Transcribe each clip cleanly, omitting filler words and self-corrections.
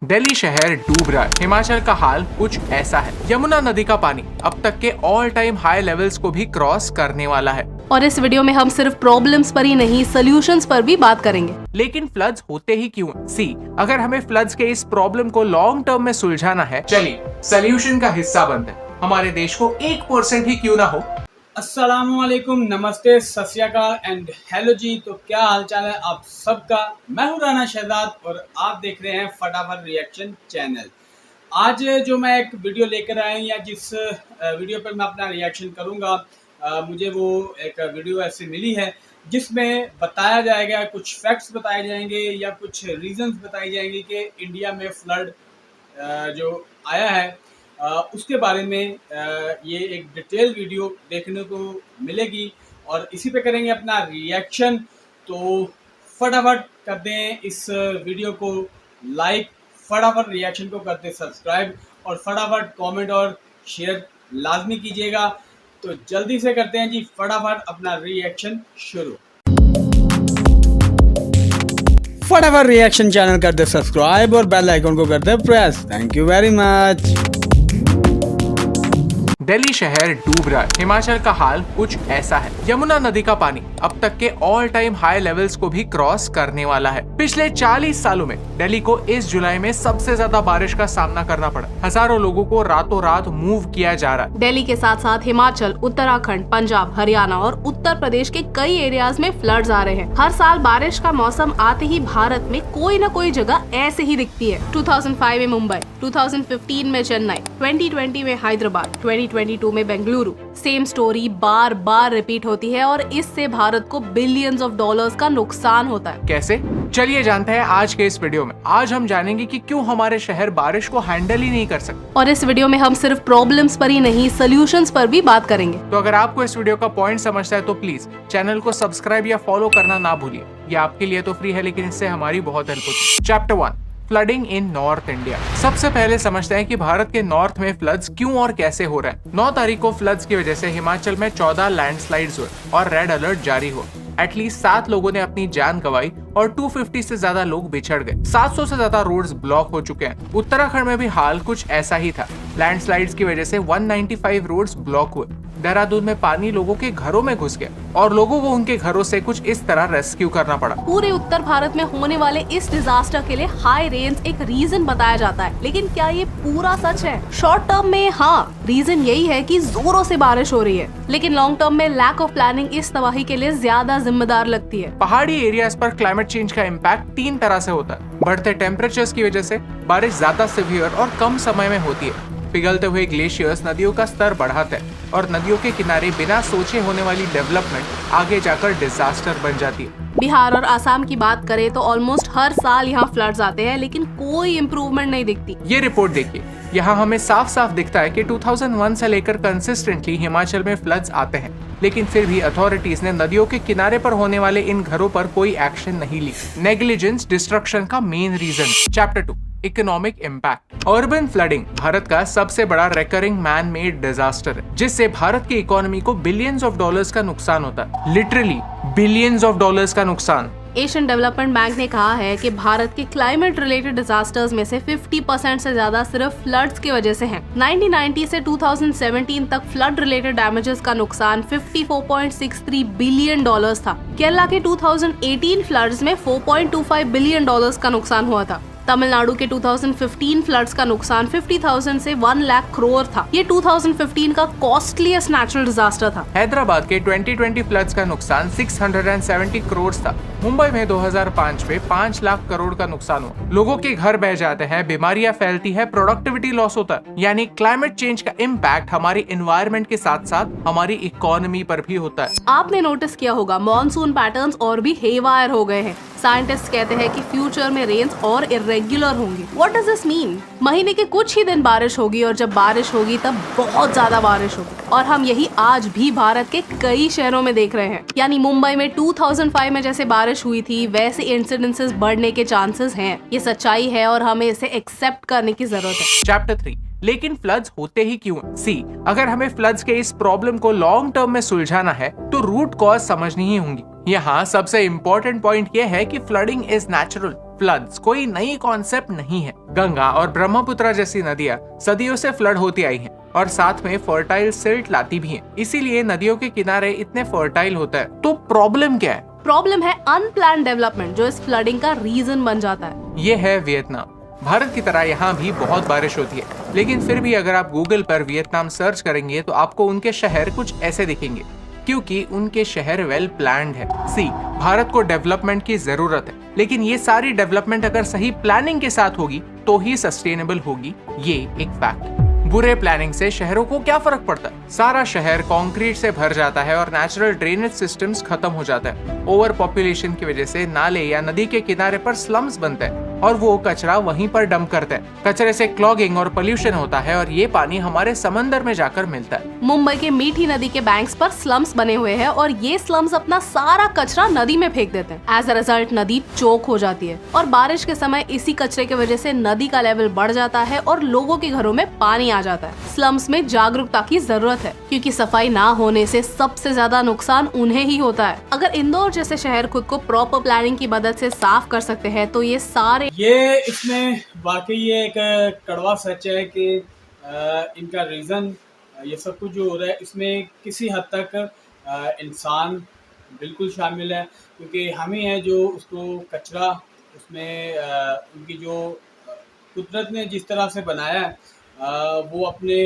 दिल्ली शहर डूब रहा है। हिमाचल का हाल कुछ ऐसा है। यमुना नदी का पानी अब तक के ऑल टाइम हाई लेवल्स को भी क्रॉस करने वाला है। और इस वीडियो में हम सिर्फ प्रॉब्लम्स पर ही नहीं, सॉल्यूशंस पर भी बात करेंगे। लेकिन फ्लड्स होते ही क्यों? अगर हमें फ्लड्स के इस प्रॉब्लम को लॉन्ग टर्म में सुलझाना है, चलिए सॉल्यूशन का हिस्सा बनते हैं। हमारे देश को 1% ही क्यों ना हो। अस्सलामुअलैकुम, नमस्ते, सत श्री अकाल एंड हेलो जी। तो क्या हालचाल है आप सबका? मैं हूं राना शहजाद और आप देख रहे हैं फटाफट रिएक्शन चैनल। आज जो मैं एक वीडियो लेकर आया हूं, या जिस वीडियो पर मैं अपना रिएक्शन करूंगा, मुझे वो एक वीडियो ऐसे मिली है जिसमें बताया जाएगा, कुछ फैक्ट्स बताए जाएंगे या कुछ रीजंस बताए जाएंगे कि इंडिया में फ्लड जो आया है उसके बारे में ये एक डिटेल वीडियो देखने को मिलेगी और इसी पे करेंगे अपना रिएक्शन। तो फटाफट कर दें इस वीडियो को लाइक, फटाफट रिएक्शन को कर दें सब्सक्राइब और फटाफट कमेंट और शेयर लाजमी कीजिएगा। तो जल्दी से करते हैं जी फटाफट अपना रिएक्शन शुरू। फटाफट रिएक्शन चैनल कर दे सब्सक्राइब और बेल आइकन को कर दे press. Thank you very much. Delhi शहर डूब रहा है। हिमाचल का हाल कुछ ऐसा है। यमुना नदी का पानी अब तक के ऑल टाइम हाई लेवल्स को भी क्रॉस करने वाला है। पिछले 40 सालों में दिल्ली को इस जुलाई में सबसे ज्यादा बारिश का सामना करना पड़ा। हजारों लोगों को रातों रात मूव किया जा रहा है। दिल्ली के साथ साथ हिमाचल, उत्तराखंड, पंजाब, हरियाणा और उत्तर प्रदेश के कई एरियाज में फ्लड्स आ रहे हैं। हर साल बारिश का मौसम आते ही भारत में कोई न कोई जगह ऐसे ही दिखती है। 2005 में मुंबई, 2015 में चेन्नई, 2020 में हैदराबाद, 2022 में बेंगलुरु। सेम स्टोरी बार बार रिपीट होती है और इससे भारत को बिलियंस ऑफ डॉलर्स का नुकसान होता है। कैसे? चलिए जानते हैं आज के इस वीडियो में। आज हम जानेंगे कि क्यों हमारे शहर बारिश को हैंडल ही नहीं कर सकते। और इस वीडियो में हम सिर्फ प्रॉब्लम्स पर ही नहीं, सॉल्यूशंस पर भी बात करेंगे। तो अगर आपको इस वीडियो का पॉइंट समझता है तो प्लीज चैनल को सब्सक्राइब या फॉलो करना ना भूलिए। ये आपके लिए तो फ्री है, लेकिन इससे हमारी बहुत हेल्प होती है। चैप्टर 1, फ्लडिंग इन नॉर्थ इंडिया। सबसे पहले समझते हैं कि भारत के नॉर्थ में फ्लड्स क्यों और कैसे हो रहे हैं। 9 तारीख को फ्लड्स की वजह से हिमाचल में 14 लैंडस्लाइड्स हुए और रेड अलर्ट जारी हुआ। एटलीस्ट 7 लोगों ने अपनी जान गंवाई और 250 से ज्यादा लोग बिछड़ गए। 700 से ज्यादा रोड्स ब्लॉक हो चुके हैं। उत्तराखंड में भी हाल कुछ ऐसा ही था। लैंडस्लाइड्स की वजह से 195 रोड्स ब्लॉक हुए। देहरादून में पानी लोगों के घरों में घुस गया और लोगों को उनके घरों से कुछ इस तरह रेस्क्यू करना पड़ा। पूरे उत्तर भारत में होने वाले इस डिजास्टर के लिए हाई रेन्स एक रीजन बताया जाता है, लेकिन क्या ये पूरा सच है? शॉर्ट टर्म में हाँ, रीजन यही है कि जोरों से बारिश हो रही है, लेकिन लॉन्ग टर्म में लैक ऑफ प्लानिंग इस तबाही के लिए ज्यादा जिम्मेदार लगती है। पहाड़ी एरियाज पर क्लाइमेट चेंज का इम्पैक्ट 3 तरह से होता है। बढ़ते टेम्परेचर्स की वजह से बारिश ज्यादा सिवियर और कम समय में होती है। पिघलते हुए ग्लेशियर्स नदियों का स्तर बढ़ाते हैं और नदियों के किनारे बिना सोचे होने वाली डेवलपमेंट आगे जाकर डिजास्टर बन जाती है। बिहार और आसाम की बात करें तो ऑलमोस्ट हर साल यहाँ फ्लड्स आते हैं, लेकिन कोई इम्प्रूवमेंट नहीं दिखती। ये रिपोर्ट देखिए, यहाँ हमें साफ साफ दिखता है कि 2001 से लेकर कंसिस्टेंटली हिमाचल में फ्लड्स आते हैं, लेकिन फिर भी अथॉरिटीज ने नदियों के किनारे पर होने वाले इन घरों पर कोई एक्शन नहीं ली। नेग्लिजेंस डिस्ट्रक्शन का main reason. Chapter 2, economic impact. Urban flooding Bharat का सबसे बड़ा रिकरिंग मैन मेड डिजास्टर है, जिससे भारत की इकोनॉमी को बिलियंस ऑफ डॉलर्स का नुकसान होता है। लिटरली बिलियंस ऑफ डॉलर्स का नुकसान। एशियन डेवलपमेंट बैंक ने कहा है कि भारत के क्लाइमेट रिलेटेड डिजास्टर्स में से 50% से ज्यादा सिर्फ फ्लड्स की वजह से हैं। 1990 से 2017 तक फ्लड रिलेटेड डैमेजेस का नुकसान 54.63 बिलियन डॉलर्स था। केरला के 2018 फ्लड्स में 4.25 बिलियन डॉलर्स का नुकसान हुआ था। तमिलनाडु के 2015 फ्लड्स का नुकसान 50,000 से 1 लाख करोड़ था। ये 2015 का कॉस्टलीस्ट नेचुरल डिजास्टर था। हैदराबाद के 2020 फ्लड्स का नुकसान 670 करोड़ था। मुंबई में 2005 में 5 लाख करोड़ का नुकसान हुआ। लोगों के घर बह जाते हैं, बीमारियां फैलती है, प्रोडक्टिविटी लॉस होता है। यानी क्लाइमेट चेंज का इम्पैक्ट हमारी एनवायरनमेंट के साथ साथ हमारी इकोनॉमी पर भी होता है। आपने नोटिस किया होगा मॉनसून पैटर्न्स और भी हेवायर हो गए हैं। साइंटिस्ट कहते हैं कि फ्यूचर में रेन्स और इरेगुलर होंगी। What does this mean? महीने के कुछ ही दिन बारिश होगी और जब बारिश होगी तब बहुत ज्यादा बारिश होगी, और हम यही आज भी भारत के कई शहरों में देख रहे हैं। यानी मुंबई में 2005 में जैसे बारिश हुई थी वैसे इंसिडेंसेस बढ़ने के चांसेस हैं। ये सच्चाई है और हमें इसे एक्सेप्ट करने की जरूरत है। चैप्टर 3, लेकिन फ्लड्स होते ही क्यों? अगर हमें फ्लड्स के इस प्रॉब्लम को लॉन्ग टर्म में सुलझाना है तो रूट कॉज समझनी ही होंगी। यहाँ सबसे इम्पोर्टेंट पॉइंट ये है कि फ्लडिंग इज नेचुरल। फ्लड्स कोई नई कॉन्सेप्ट नहीं है। गंगा और ब्रह्मपुत्र जैसी नदियाँ सदियों से फ्लड होती आई हैं और साथ में फर्टाइल सिल्ट लाती भी हैं। इसीलिए नदियों के किनारे इतने फर्टाइल होता है। तो प्रॉब्लम क्या है? प्रॉब्लम है अनप्लान्ड डेवलपमेंट, जो इस फ्लडिंग का रीजन बन जाता है। ये है वियतनाम। भारत की तरह यहाँ भी बहुत बारिश होती है, लेकिन फिर भी अगर आप गूगल पर वियतनाम सर्च करेंगे तो आपको उनके शहर कुछ ऐसे दिखेंगे, क्योंकि उनके शहर वेल प्लान्ड है। भारत को डेवलपमेंट की जरूरत है, लेकिन ये सारी डेवलपमेंट अगर सही प्लानिंग के साथ होगी तो ही सस्टेनेबल होगी। ये एक फैक्ट। बुरे प्लानिंग से शहरों को क्या फर्क पड़ता है? सारा शहर कंक्रीट से भर जाता है और नेचुरल ड्रेनेज सिस्टम्स खत्म हो जाता है। ओवर पॉपुलेशन की वजह से नाले या नदी के किनारे पर स्लम्स बनते हैं और वो कचरा वहीं पर डंप करते हैं। कचरे से क्लॉगिंग और पोल्यूशन होता है और ये पानी हमारे समंदर में जाकर मिलता है। मुंबई के मीठी नदी के बैंक्स पर स्लम्स बने हुए हैं और ये स्लम्स अपना सारा कचरा नदी में फेंक देते हैं। एज अ रिजल्ट नदी चोक हो जाती है और बारिश के समय इसी कचरे की वजह से नदी का लेवल बढ़ जाता है और लोगों के घरों में पानी आ जाता है। स्लम्स में जागरूकता की जरूरत है, क्योंकि सफाई ना होने से सबसे ज्यादा नुकसान उन्हें ही होता है। अगर इंदौर जैसे शहर खुद को प्रॉपर प्लानिंग की मदद से साफ कर सकते हैं तो ये इसमें वाकई ये एक कड़वा सच है कि इनका रीज़न ये सब कुछ जो हो रहा है इसमें किसी हद तक इंसान बिल्कुल शामिल है, क्योंकि हम ही हैं जो उसको कचरा उसमें उनकी जो कुदरत ने जिस तरह से बनाया है वो अपने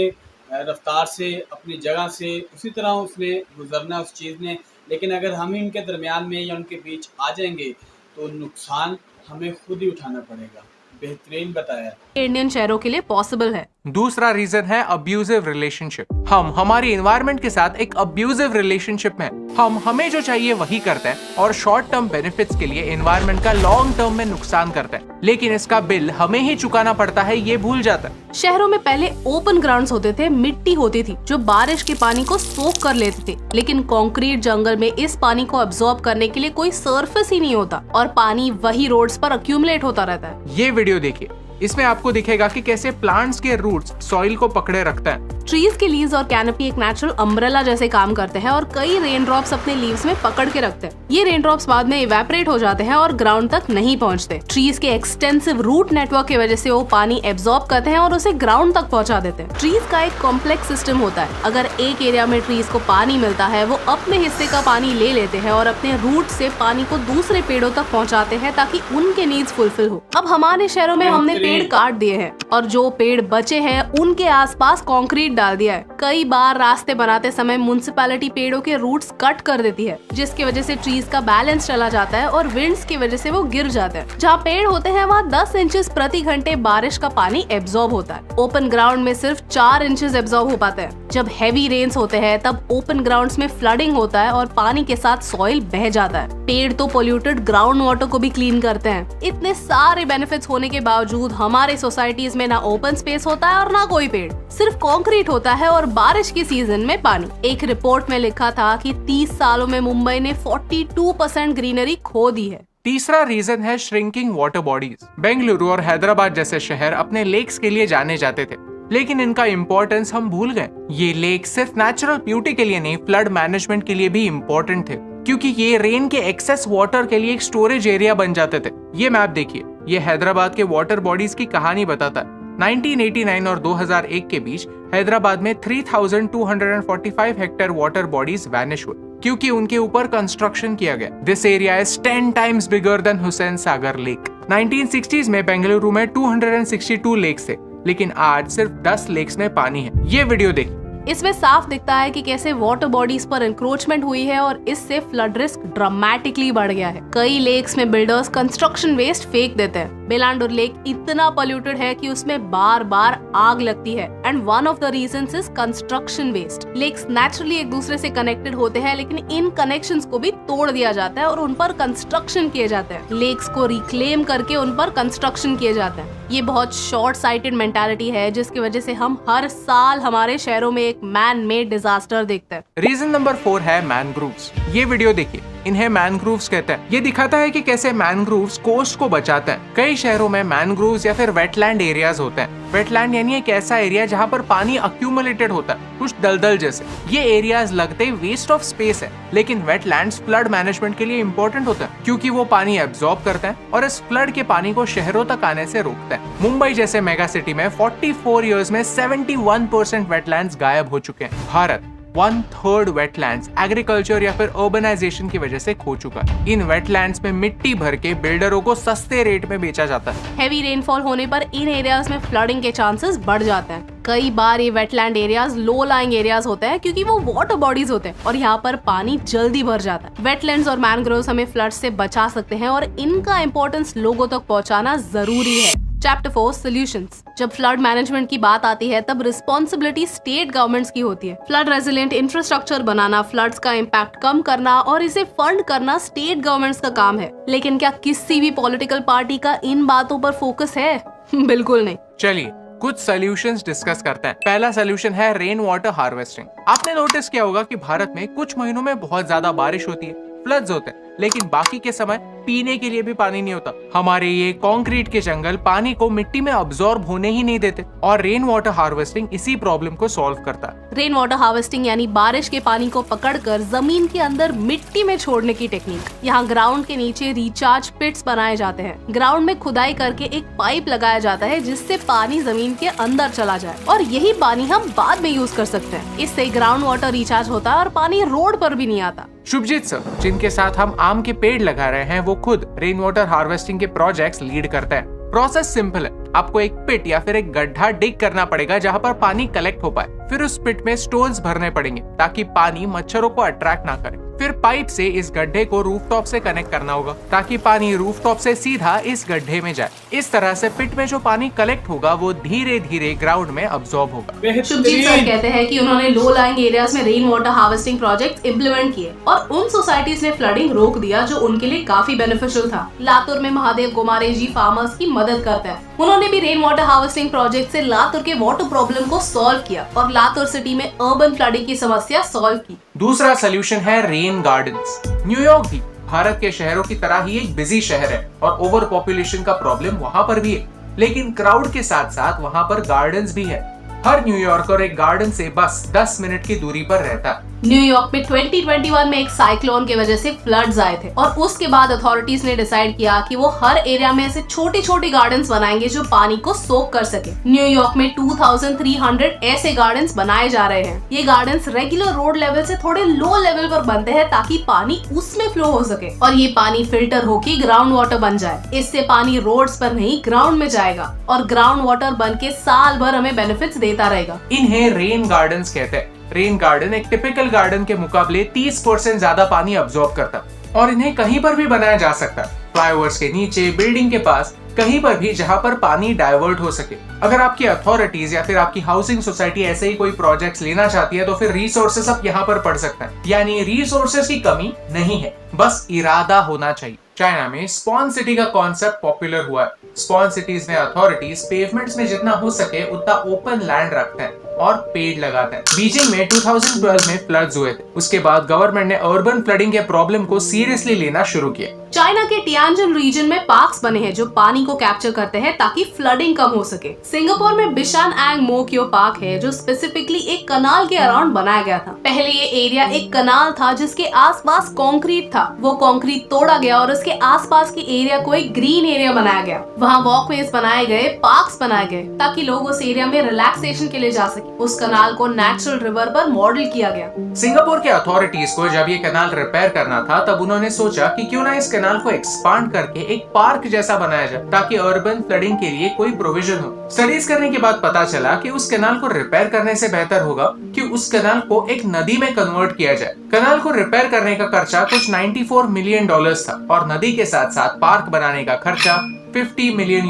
रफ्तार से अपनी जगह से उसी तरह उसने गुजरना उस चीज़ ने। लेकिन अगर हम ही उनके दरमियान में या उनके बीच आ जाएंगे तो नुकसान हमें खुद ही उठाना पड़ेगा। बेहतरीन बताया। इंडियन शहरों के लिए पॉसिबल है। दूसरा रीजन है अब्यूजिव रिलेशनशिप। हम हमारी एनवायरनमेंट के साथ एक अब्यूजिव रिलेशनशिप में हम हमें जो चाहिए वही करते हैं और शॉर्ट टर्म बेनिफिट्स के लिए एनवायरनमेंट का लॉन्ग टर्म में नुकसान करते हैं, लेकिन इसका बिल हमें ही चुकाना पड़ता है, ये भूल जाता है। शहरों में पहले ओपन ग्राउंड्स होते थे, मिट्टी होती थी जो बारिश के पानी को सोख कर लेते थे, लेकिन कंक्रीट जंगल में इस पानी को अब्सॉर्ब करने के लिए कोई सरफेस ही नहीं होता और पानी वही रोड्स पर अक्यूमुलेट होता रहता है। ये वीडियो देखिए, इसमें आपको दिखेगा कि कैसे प्लांट्स के रूट्स सॉइल को पकड़े रखते हैं। ट्रीज के लीव्स और कैनोपी एक नेचुरल अम्ब्रेला जैसे काम करते हैं और कई रेन ड्रॉप्स अपने लीव्स में पकड़ के रखते हैं। ये रेन ड्रॉप्स बाद में इवेपोरेट हो जाते हैं और ग्राउंड तक नहीं पहुंचते। ट्रीज के एक्सटेंसिव रूट नेटवर्क की वजह से वो पानी एब्सॉर्ब करते हैं और उसे ग्राउंड तक पहुंचा देते हैं। ट्रीज का एक कॉम्प्लेक्स सिस्टम होता है। अगर एक एरिया में ट्रीज को पानी मिलता है, वो अपने हिस्से का पानी ले लेते हैं और अपने रूट से पानी को दूसरे पेड़ों तक पहुँचाते हैं ताकि उनके नीड्स फुलफिल हो। अब हमारे शहरों में हमने पेड़ काट दिए हैं और जो पेड़ बचे हैं उनके आसपास कंक्रीट डाल दिया है। कई बार रास्ते बनाते समय म्युनिसिपैलिटी पेड़ों के रूट्स कट कर देती है, जिसकी वजह से ट्रीज का बैलेंस चला जाता है और विंड्स की वजह से वो गिर जाते हैं। जहाँ पेड़ होते हैं वहाँ 10 इंचेस प्रति घंटे बारिश का पानी एब्सॉर्ब होता है। ओपन ग्राउंड में सिर्फ 4 इंचेस एब्सॉर्ब हो पाते हैं। जब हैवी रेन्स होते हैं तब ओपन ग्राउंड्स में फ्लडिंग होता है और पानी के साथ सॉइल बह जाता है। पेड़ तो पोल्यूटेड ग्राउंड वाटर को भी क्लीन करते हैं। इतने सारे बेनिफिट्स होने के बावजूद हमारे सोसाइटीज में ना ओपन स्पेस होता है और ना कोई पेड़, सिर्फ कंक्रीट होता है और बारिश के सीजन में पानी। एक रिपोर्ट में लिखा था कि 30 सालों में मुंबई ने 42% ग्रीनरी खो दी है। तीसरा रीजन है श्रिंकिंग वाटर बॉडीज। बेंगलुरु और हैदराबाद जैसे शहर अपने लेक्स के लिए जाने जाते थे, लेकिन इनका इम्पोर्टेंस हम भूल गए। ये लेक सिर्फ नेचुरल ब्यूटी के लिए नहीं, फ्लड मैनेजमेंट के लिए भी इम्पोर्टेंट थे, क्योंकि ये रेन के एक्सेस वाटर के लिए एक स्टोरेज एरिया बन जाते थे। ये मैप देखिए, ये हैदराबाद के वाटर बॉडीज की कहानी बताता है। 1989 और 2001 के बीच हैदराबाद में 3245 हेक्टेयर वाटर बॉडीज वैनिश हुए, क्योंकि उनके ऊपर कंस्ट्रक्शन किया गया। This area is 10 times bigger than Hussain Sagar lake. 1960s में बेंगलुरु में 262 लेक्स थे, लेकिन आज सिर्फ 10 लेक्स में पानी है। ये वीडियो देखिए। इसमें साफ दिखता है कि कैसे वाटर बॉडीज पर एंक्रोचमेंट हुई है और इससे फ्लड रिस्क ड्रामेटिकली बढ़ गया है। कई लेक्स में बिल्डर्स कंस्ट्रक्शन वेस्ट फेंक देते हैं। बेलांडुर लेक इतना पोल्यूटेड है कि उसमें बार बार आग लगती है and one of the reasons is construction waste. Lakes naturally एक दूसरे से कनेक्टेड होते हैं, लेकिन इन कनेक्शंस को भी तोड़ दिया जाता है और उन पर कंस्ट्रक्शन किए जाते हैं। लेक्स को रिक्लेम करके उन पर कंस्ट्रक्शन किए जाते हैं। ये बहुत शॉर्ट साइटेड मेंटालिटी है, जिसकी वजह से हम हर साल हमारे शहरों में एक मैन मेड डिजास्टर देखते हैं। रीजन नंबर 4 है मैनग्रोव्स। ये वीडियो देखिए, इन्हें मैनग्रोव्स कहते हैं। ये दिखाता है कि कैसे मैनग्रोव्स कोस्ट को बचाते हैं। कई शहरों में मैनग्रोव्स या फिर वेटलैंड एरियाज होते हैं। वेटलैंड यानी एक ऐसा एरिया जहाँ पर पानी अक्यूमुलेटेड होता है, कुछ दलदल जैसे। ये एरियाज लगते ही वेस्ट ऑफ स्पेस है, लेकिन वेटलैंड्स फ्लड मैनेजमेंट के लिए इंपॉर्टेंट होता है, क्योंकि वो पानी एब्जॉर्ब करते हैं और इस फ्लड के पानी को शहरों तक आने से रोकते हैं। मुंबई जैसे मेगा सिटी में 44 इयर्स में 71% वेटलैंड्स गायब हो चुके हैं। भारत 1/3 वेटलैंड्स एग्रीकल्चर या फिर अर्बनाइजेशन की वजह से खो चुका है। इन वेटलैंड्स में मिट्टी भर के बिल्डरों को सस्ते रेट में बेचा जाता है। हेवी रेनफॉल होने पर इन एरियाज में फ्लडिंग के चांसेस बढ़ जाते हैं। कई बार ये wetland areas low lying areas होते हैं, क्योंकि वो वाटर बॉडीज होते हैं और यहाँ पर पानी जल्दी भर जाता है। वेटलैंड्स और मैनग्रोव्स हमें फ्लड से बचा सकते हैं और इनका इम्पोर्टेंस लोगों तक पहुँचाना जरूरी है। Chapter 4 solutions. जब फ्लड मैनेजमेंट की बात आती है तब रिस्पॉन्सिबिलिटी स्टेट गवर्नमेंट्स की होती है। फ्लड रेजिलिएंट इंफ्रास्ट्रक्चर बनाना, फ्लड्स का इम्पैक्ट कम करना और इसे फंड करना स्टेट गवर्नमेंट्स का काम है। लेकिन क्या किसी भी पॉलिटिकल पार्टी का इन बातों पर फोकस है? बिल्कुल नहीं। चलिए कुछ सॉल्यूशंस डिस्कस करते हैं। पहला सॉल्यूशन है रेन वाटर हार्वेस्टिंग। आपने नोटिस किया होगा कि भारत में कुछ महीनों में बहुत ज्यादा बारिश होती है, फ्लड्स होते हैं, लेकिन बाकी के समय पीने के लिए भी पानी नहीं होता। हमारे ये कंक्रीट के जंगल पानी को मिट्टी में अब्सॉर्ब होने ही नहीं देते और रेन वाटर हार्वेस्टिंग इसी प्रॉब्लम को सॉल्व करता है। रेन वाटर हार्वेस्टिंग यानी बारिश के पानी को पकड़कर जमीन के अंदर मिट्टी में छोड़ने की टेक्निक। यहाँ ग्राउंड के नीचे रिचार्ज पिट्स बनाए जाते हैं। ग्राउंड में खुदाई करके एक पाइप लगाया जाता है जिससे पानी जमीन के अंदर चला जाए और यही पानी हम बाद में यूज कर सकते हैं। इससे ग्राउंड वाटर रिचार्ज होता है और पानी रोड पर भी नहीं आता। शुभजीत सर, जिनके साथ हम आम के पेड़ लगा रहे हैं, वो खुद रेन वाटर हार्वेस्टिंग के प्रोजेक्ट्स लीड करते हैं। प्रोसेस सिंपल है। आपको एक पिट या फिर एक गड्ढा डिग करना पड़ेगा जहाँ पर पानी कलेक्ट हो पाए। फिर उस पिट में स्टोन्स भरने पड़ेंगे ताकि पानी मच्छरों को अट्रैक्ट ना करे। फिर पाइप से इस गड्ढे को रूफटॉप से कनेक्ट करना होगा ताकि पानी रूफटॉप से सीधा इस गड्ढे में जाए। इस तरह से पिट में जो पानी कलेक्ट होगा वो धीरे धीरे ग्राउंड में अब्सॉर्ब होगा। शुभजीत सर कहते हैं कि उन्होंने लो लाइंग एरियाज में rain water harvesting project implement किए और उन सोसाइटीज ने फ्लडिंग रोक दिया जो उनके लिए काफी बेनिफिशियल था। लातूर में महादेव गोमारे जी फार्मर्स की मदद करते हैं। उन्होंने भी रेन वाटर हार्वेस्टिंग प्रोजेक्ट से लातूर के वाटर प्रॉब्लम को सॉल्व किया और लातूर सिटी में अर्बन फ्लडिंग की समस्या सॉल्व की। दूसरा सोल्यूशन है रेन गार्डन्स। न्यूयॉर्क भी भारत के शहरों की तरह ही एक बिजी शहर है और ओवर पॉपुलेशन का प्रॉब्लम वहाँ पर भी है, लेकिन क्राउड के साथ साथ वहाँ पर गार्डन्स भी है। हर न्यूयॉर्कर एक गार्डन से बस 10 मिनट की दूरी पर रहता है। न्यूयॉर्क में 2021 में एक साइक्लोन की वजह से फ्लड्स आए थे और उसके बाद अथॉरिटीज ने डिसाइड किया कि वो हर एरिया में ऐसे छोटे छोटे गार्डन्स बनाएंगे जो पानी को सोक कर सके। न्यूयॉर्क में 2300 ऐसे गार्डन्स बनाए जा रहे हैं। ये गार्डन्स रेगुलर रोड लेवल से थोड़े लो लेवल पर बनते हैं ताकि पानी उसमें फ्लो हो सके और ये पानी फिल्टर होके ग्राउंड वाटर बन जाए। इससे पानी रोड्स पर नहीं ग्राउंड में जाएगा और ग्राउंड वाटर बन के साल भर हमें बेनिफिट्स देता रहेगा। इन्हें रेन गार्डन्स कहते हैं। रेन गार्डन एक टिपिकल गार्डन के मुकाबले 30% ज्यादा पानी अब्सॉर्ब करता है और इन्हें कहीं पर भी बनाया जा सकता है। फ्लाईओवर्स के नीचे, बिल्डिंग के पास, कहीं पर भी जहाँ पर पानी डाइवर्ट हो सके। अगर आपकी अथॉरिटीज या फिर आपकी हाउसिंग सोसाइटी ऐसे ही कोई प्रोजेक्ट्स लेना चाहती है तो फिर रिसोर्सेस आप यहाँ पर पढ़ सकते हैं। यानी रिसोर्सेस की कमी नहीं है, बस इरादा होना चाहिए। चाइना में स्पॉन सिटी का कॉन्सेप्ट पॉपुलर हुआ है। स्पॉन सिटीज में अथॉरिटीज पेवमेंट्स में जितना हो सके उतना ओपन लैंड रखते हैं और पेड़ लगाते हैं। बीजिंग में 2012 में फ्लड्स हुए थे। उसके बाद गवर्नमेंट ने अर्बन फ्लडिंग के प्रॉब्लम को सीरियसली लेना शुरू किया। चाइना के टियानजिन रीजन में पार्क्स बने हैं जो पानी को कैप्चर करते हैं ताकि फ्लडिंग कम हो सके। सिंगापुर में बिशान एंग मोक्यो पार्क है जो स्पेसिफिकली एक कनाल के अराउंड बनाया गया था। पहले ये एरिया एक कनाल था जिसके आसपास कंक्रीट था। वो कंक्रीट तोड़ा गया और उसके आसपास के एरिया को एक ग्रीन एरिया बनाया गया। वहाँ वॉकवेज बनाए गए, पार्क्स बनाए गए ताकि लोग उस एरिया में रिलैक्सेशन के लिए जा सके। उस कनाल को नेचुरल रिवर पर मॉडल किया गया। सिंगापुर के अथॉरिटीज को जब ये कनाल रिपेयर करना था तब उन्होंने सोचा कि क्यों ना इस कनाल को एक्सपांड करके एक पार्क जैसा बनाया जाए ताकि अर्बन फ्लडिंग के लिए कोई प्रोविजन हो। स्टडीज करने के बाद पता चला कि उस कनाल को रिपेयर करने से बेहतर होगा कि उस कनाल को एक नदी में कन्वर्ट किया जाए। कनाल को रिपेयर करने का खर्चा कुछ $94 मिलियन था और नदी के साथ साथ पार्क बनाने का खर्चा $50 मिलियन।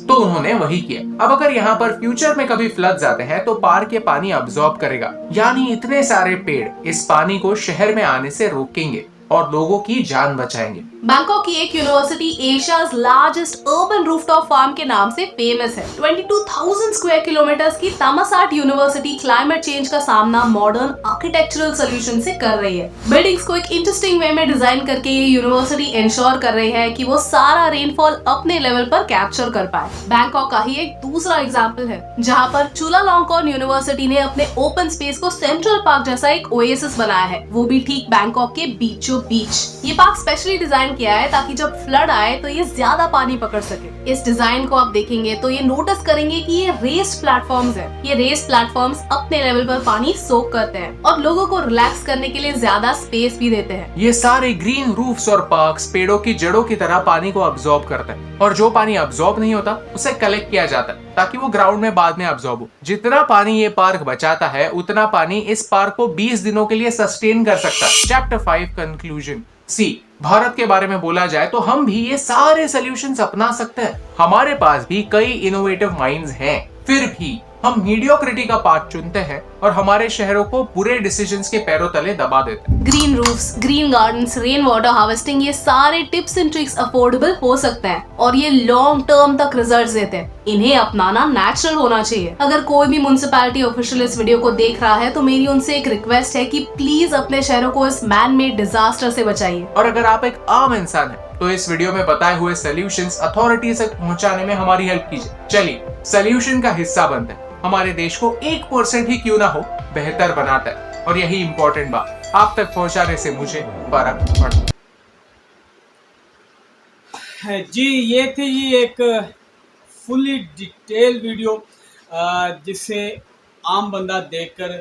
तो उन्होंने वही किया। अब अगर यहाँ पर फ्यूचर में कभी फ्लड्स आते हैं तो पार्क के पानी अब्सॉर्ब करेगा, यानी इतने सारे पेड़ इस पानी को शहर में आने से रोकेंगे। और लोगों की जान बचाएंगे। बैंकॉक की एक university Asia's largest urban rooftop farm के नाम से फेमस है। 22,000 स्क्वायर किलोमीटर्स की तामासाट यूनिवर्सिटी क्लाइमेट चेंज का सामना मॉडर्न आर्किटेक्चरल सोल्यूशन से कर रही है। बिल्डिंग्स को एक इंटरेस्टिंग वे में डिजाइन करके ये यूनिवर्सिटी इंश्योर कर रही है कि वो सारा रेनफॉल अपने लेवल पर कैप्चर कर पाए। बैंकॉक का ही एक दूसरा एग्जाम्पल है जहाँ पर चुलालॉन्गकॉर्न यूनिवर्सिटी ने अपने ओपन स्पेस को सेंट्रल पार्क जैसा एक ओएसिस बनाया है, वो भी ठीक बैंकॉक के बीचों बीच। ये पार्क स्पेशली डिजाइन किया है ताकि जब फ्लड आए तो ये ज्यादा पानी पकड़ सके। इस डिजाइन को आप देखेंगे तो ये नोटिस करेंगे कि ये रेस्ड प्लेटफॉर्म्स है। ये रेस्ड प्लेटफॉर्म्स अपने लेवल पर पानी सोक करते हैं और लोगों को रिलैक्स करने के लिए ज्यादा स्पेस भी देते हैं। ये सारे ग्रीन रूफ्स और पार्क्स पेड़ों की जड़ों की तरह पानी को अब्सॉर्ब करते हैं और जो पानी अब्सॉर्ब नहीं होता उसे कलेक्ट किया जाता है ताकि वो ग्राउंड में बाद में अब्सॉर्ब हो। जितना पानी ये पार्क बचाता है उतना पानी इस पार्क को 20 दिनों के लिए सस्टेन कर सकता है। Chapter 5 conclusion. सी, भारत के बारे में बोला जाए तो हम भी ये सारे सॉल्यूशंस अपना सकते हैं। हमारे पास भी कई इनोवेटिव माइंड्स हैं, फिर भी हम मीडियोक्रिटी का पाथ चुनते हैं और हमारे शहरों को बुरे डिसीजंस के पैरों तले दबा देते हैं। Green roofs, green gardens, rain water harvesting, ये सारे टिप्स एंड ट्रिक्स अफोर्डेबल हो सकते हैं और ये लॉन्ग टर्म तक रिजल्ट्स देते हैं। इन्हें अपनाना नेचुरल होना चाहिए। अगर कोई भी म्युनिसिपैलिटी ऑफिशियल इस वीडियो को देख रहा है तो मेरी उनसे एक रिक्वेस्ट है कि प्लीज अपने शहरों को इस मैन मेड डिजास्टर से बचाइए। और अगर आप एक आम इंसान हैं तो इस वीडियो में बताए हुए सॉल्यूशंस अथॉरिटी तक पहुंचाने में हमारी हेल्प कीजिए। चलिए सॉल्यूशन का हिस्सा बनते हैं। हमारे देश को 1% ही क्यों ना हो बेहतर बनाता है और यही इंपॉर्टेंट बात आप तक पहुंचाने से मुझे फर्क पड़ता है। जी ये थी ये एक फुली डिटेल वीडियो जिससे आम बंदा देखकर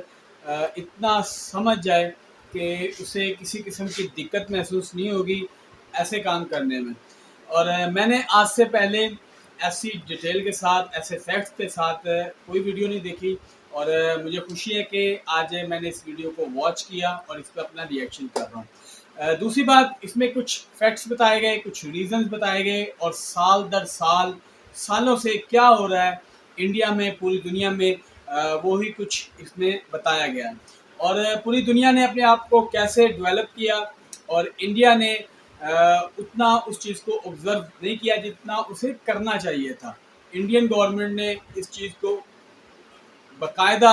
इतना समझ जाए कि उसे किसी किस्म की दिक्कत महसूस नहीं होगी ऐसे काम करने में। और मैंने आज से पहले ऐसी डिटेल के साथ ऐसे फैक्ट्स के साथ कोई वीडियो नहीं देखी और मुझे खुशी है कि आज मैंने इस वीडियो को वॉच किया और इस पर अपना रिएक्शन कर रहा हूँ। दूसरी बात, इसमें कुछ फैक्ट्स बताए गए, कुछ रीजंस बताए गए और साल दर साल सालों से क्या हो रहा है इंडिया में, पूरी दुनिया में, वो ही कुछ इसमें बताया गया है। और पूरी दुनिया ने अपने आप को कैसे डेवलप किया और इंडिया ने उतना उस चीज़ को ऑब्जर्व नहीं किया जितना उसे करना चाहिए था। इंडियन गवर्नमेंट ने इस चीज़ को बाकायदा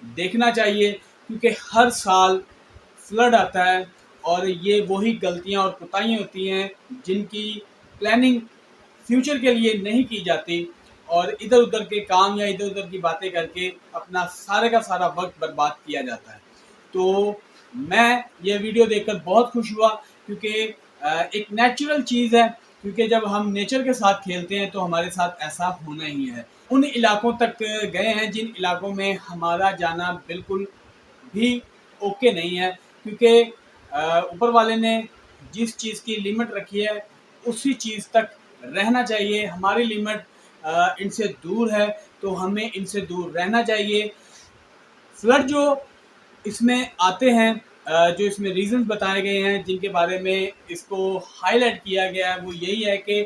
देखना चाहिए क्योंकि हर साल फ्लड आता है और ये वही गलतियां और कोताहियां होती हैं जिनकी प्लानिंग फ्यूचर के लिए नहीं की जाती और इधर उधर के काम या इधर उधर की बातें करके अपना सारे का सारा वक्त बर्बाद किया जाता है। तो मैं ये वीडियो देखकर बहुत खुश हुआ क्योंकि एक नेचुरल चीज़ है, क्योंकि जब हम नेचर के साथ खेलते हैं तो हमारे साथ ऐसा होना ही है। उन इलाकों तक गए हैं जिन इलाकों में हमारा जाना बिल्कुल भी ओके नहीं है क्योंकि ऊपर वाले ने जिस चीज़ की लिमिट रखी है उसी चीज़ तक रहना चाहिए। हमारी लिमिट इनसे दूर है तो हमें इनसे दूर रहना चाहिए। फ्लड जो इसमें आते हैं, जो इसमें रीजंस बताए गए हैं जिनके बारे में इसको हाईलाइट किया गया है वो यही है कि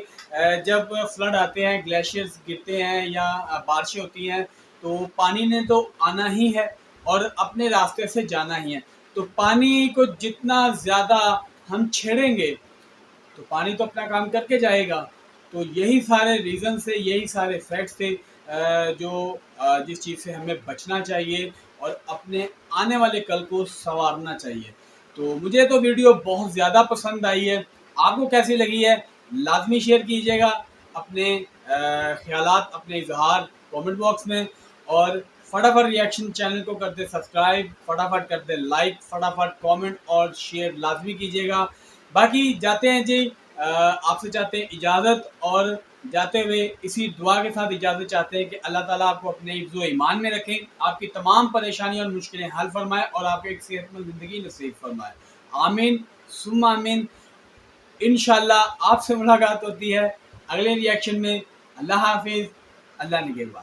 जब फ्लड आते हैं, ग्लेशियर्स गिरते हैं या बारिशें होती हैं तो पानी ने तो आना ही है और अपने रास्ते से जाना ही है। तो पानी को जितना ज़्यादा हम छेड़ेंगे तो पानी तो अपना काम करके जाएगा। तो यही सारे रीज़न थे, यही सारे फैक्ट्स थे जो जिस चीज़ से हमें बचना चाहिए और अपने आने वाले कल को संवारना चाहिए। तो मुझे तो वीडियो बहुत ज़्यादा पसंद आई है। आपको कैसी लगी है लाजमी शेयर कीजिएगा अपने ख्यालात, अपने इजहार कमेंट बॉक्स में और फटाफट रिएक्शन चैनल को कर दे सब्सक्राइब, फटाफट कर दे लाइक, फटाफट कमेंट और शेयर लाजमी कीजिएगा। बाकी जाते हैं जी, आपसे चाहते हैं इजाज़त और जाते हुए इसी दुआ के साथ इजाज़त चाहते हैं कि अल्लाह ताला आपको अपने हिफ्ज़ ईमान में रखें, आपकी तमाम परेशानी और मुश्किलें हल फरमाए और आपको एक सेहतमंद ज़िंदगी नसीब फरमाए। आमीन सुम्मा आमीन। इंशाल्लाह आपसे मुलाकात होती है अगले रिएक्शन में। अल्लाह हाफिज़, अल्लाह निगहबान।